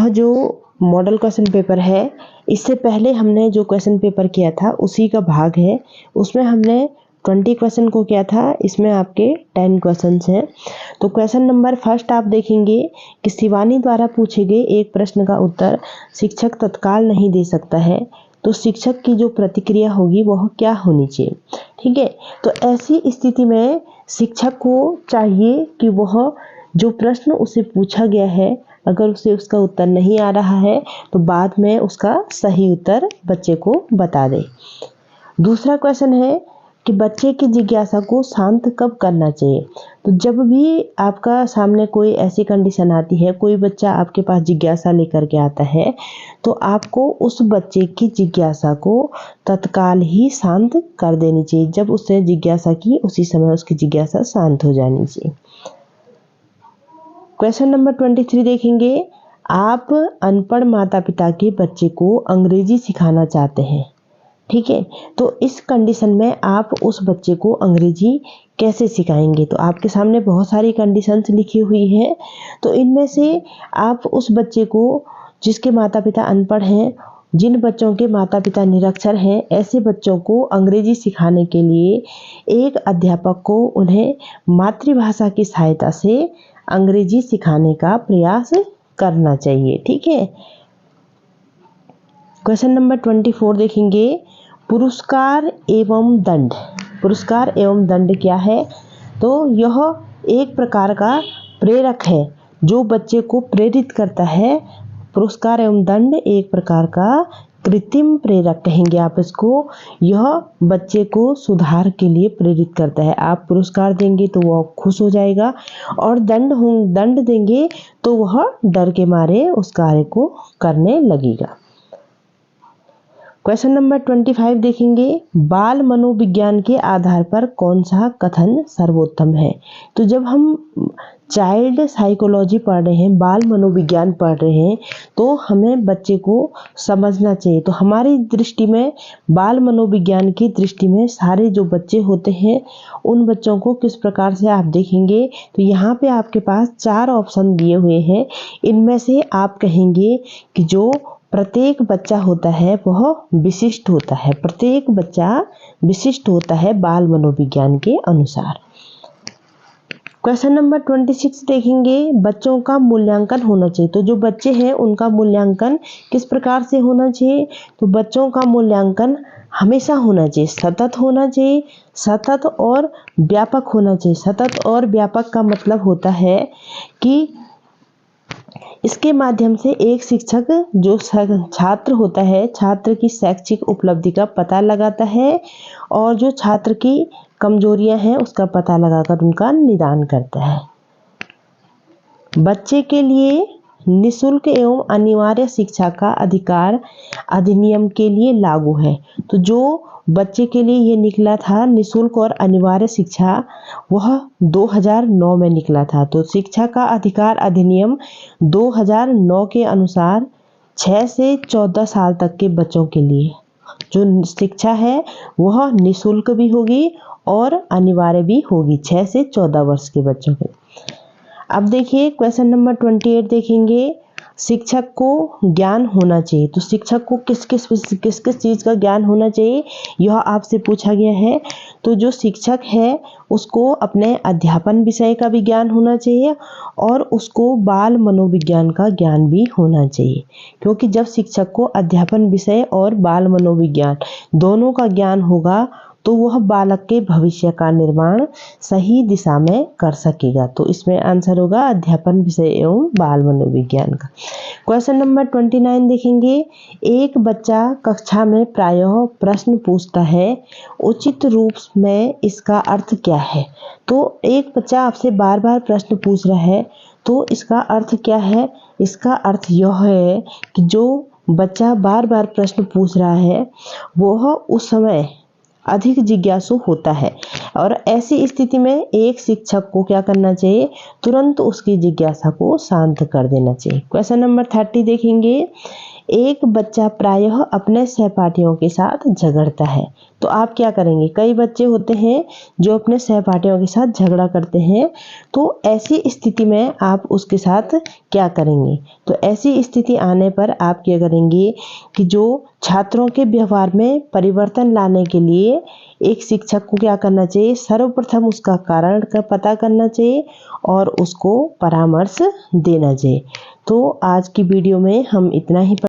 यह जो model question paper है, इससे पहले हमने जो क्वेश्चन पेपर किया था उसी का भाग है। उसमें हमने 20 क्वेश्चन को किया था, इसमें आपके 10 क्वेश्चन हैं। तो क्वेश्चन नंबर फर्स्ट आप देखेंगे कि शिवानी द्वारा पूछे गए एक प्रश्न का उत्तर शिक्षक तत्काल नहीं दे सकता है, तो शिक्षक की जो प्रतिक्रिया होगी वह क्या होनी चाहिए। ठीक है, तो ऐसी स्थिति में शिक्षक को चाहिए कि वह जो प्रश्न उसे पूछा गया है, अगर उसे उसका उत्तर नहीं आ रहा है तो बाद में उसका सही उत्तर बच्चे को बता दे। दूसरा क्वेश्चन है कि बच्चे की जिज्ञासा को शांत कब करना चाहिए। तो जब भी आपका सामने कोई ऐसी कंडीशन आती है, कोई बच्चा आपके पास जिज्ञासा लेकर के आता है, तो आपको उस बच्चे की जिज्ञासा को तत्काल ही शांत कर देनी चाहिए। जब उसने जिज्ञासा की उसी समय उसकी जिज्ञासा शांत हो जानी चाहिए। क्वेश्चन नंबर 23 देखेंगे, आप अनपढ़ माता पिता के बच्चे को अंग्रेजी सिखाना चाहते हैं। ठीक है, तो इस कंडीशन में आप उस बच्चे को अंग्रेजी कैसे सिखाएंगे। तो आपके सामने बहुत सारी कंडीशंस लिखी हुई हैं, तो इनमें से आप उस बच्चे को, जिसके माता पिता अनपढ़ हैं, जिन बच्चों के माता पिता निरक्षर हैं, ऐसे बच्चों को अंग्रेजी सिखाने के लिए एक अध्यापक को उन्हें मातृभाषा की सहायता से अंग्रेजी सिखाने का प्रयास करना चाहिए। ठीक है, क्वेश्चन नंबर 24 देखेंगे, पुरस्कार एवं दंड। पुरस्कार एवं दंड क्या है। तो यह एक प्रकार का प्रेरक है जो बच्चे को प्रेरित करता है। पुरस्कार एवं दंड एक प्रकार का कृत्रिम प्रेरक कहेंगे आप इसको। यह बच्चे को सुधार के लिए प्रेरित करता है। आप पुरस्कार देंगे तो वह खुश हो जाएगा, और दंड देंगे तो वह डर के मारे उस कार्य को करने लगेगा। क्वेश्चन नंबर 25 देखेंगे, बाल मनोविज्ञान के आधार पर कौन सा कथन सर्वोत्तम है। तो जब हम चाइल्ड साइकोलॉजी पढ़ रहे हैं, बाल मनोविज्ञान पढ़ रहे हैं, तो हमें बच्चे को समझना चाहिए। तो हमारी दृष्टि में, बाल मनोविज्ञान की दृष्टि में, सारे जो बच्चे होते हैं उन बच्चों को किस प्रकार से आप देखेंगे। तो यहाँ पे आपके पास 4 ऑप्शन दिए हुए हैं। इनमें से आप कहेंगे कि जो प्रत्येक बच्चा होता है वह विशिष्ट होता है। प्रत्येक बच्चा विशिष्ट होता है बाल मनोविज्ञान के अनुसार। क्वेश्चन नंबर 26 देखेंगे, बच्चों का मूल्यांकन होना चाहिए। तो जो बच्चे हैं उनका मूल्यांकन किस प्रकार से होना चाहिए। तो बच्चों का मूल्यांकन हमेशा होना चाहिए, सतत होना चाहिए, सतत और व्यापक होना चाहिए। सतत और व्यापक का मतलब होता है कि इसके माध्यम से एक शिक्षक जो छात्र होता है, छात्र की शैक्षिक उपलब्धि का पता लगाता है, और जो छात्र की कमजोरियां हैं उसका पता लगाकर उनका निदान करता है। बच्चे के लिए निःशुल्क एवं अनिवार्य शिक्षा का अधिकार अधिनियम के लिए लागू है। तो जो बच्चे के लिए ये निकला था निःशुल्क और अनिवार्य शिक्षा, वह 2009 में निकला था। तो शिक्षा का अधिकार अधिनियम 2009 के अनुसार 6 से 14 साल तक के बच्चों के लिए जो शिक्षा है वह निःशुल्क भी होगी और अनिवार्य भी होगी 6 से 14 वर्ष के बच्चों के। अब देखिए क्वेश्चन नंबर 28 देखेंगे, शिक्षक को ज्ञान होना चाहिए। तो शिक्षक को किस किस चीज़ का ज्ञान होना चाहिए, यह आपसे पूछा गया है। तो जो शिक्षक है उसको अपने अध्यापन विषय का भी ज्ञान होना चाहिए, और उसको बाल मनोविज्ञान का ज्ञान भी होना चाहिए। क्योंकि जब शिक्षक को अध्यापन विषय और बाल मनोविज्ञान दोनों का ज्ञान होगा तो वह बालक के भविष्य का निर्माण सही दिशा में कर सकेगा। तो इसमें आंसर होगा अध्यापन विषय एवं बाल मनोविज्ञान का। क्वेश्चन नंबर 29 देखेंगे, एक बच्चा कक्षा में प्रायः प्रश्न पूछता है, उचित रूप में इसका अर्थ क्या है। तो एक बच्चा आपसे बार बार प्रश्न पूछ रहा है, तो इसका अर्थ क्या है। इसका अर्थ यह है कि जो बच्चा बार बार प्रश्न पूछ रहा है वह उस समय अधिक जिज्ञासु होता है, और ऐसी स्थिति में एक शिक्षक को क्या करना चाहिए, तुरंत उसकी जिज्ञासा को शांत कर देना चाहिए। क्वेश्चन नंबर 30 देखेंगे, एक बच्चा प्रायः अपने सहपाठियों के साथ झगड़ता है, तो आप क्या करेंगे? कई बच्चे होते हैं जो अपने सहपाठियों के साथ झगड़ा करते हैं, तो ऐसी स्थिति में आप उसके साथ क्या करेंगे? तो ऐसी स्थिति आने पर आप क्या करेंगे कि जो छात्रों के व्यवहार में परिवर्तन लाने के लिए एक शिक्षक को क्या करना चाहिए? सर्वप्रथम उसका कारण का पता करना चाहिए और उसको परामर्श देना चाहिए। तो आज की वीडियो में हम इतना ही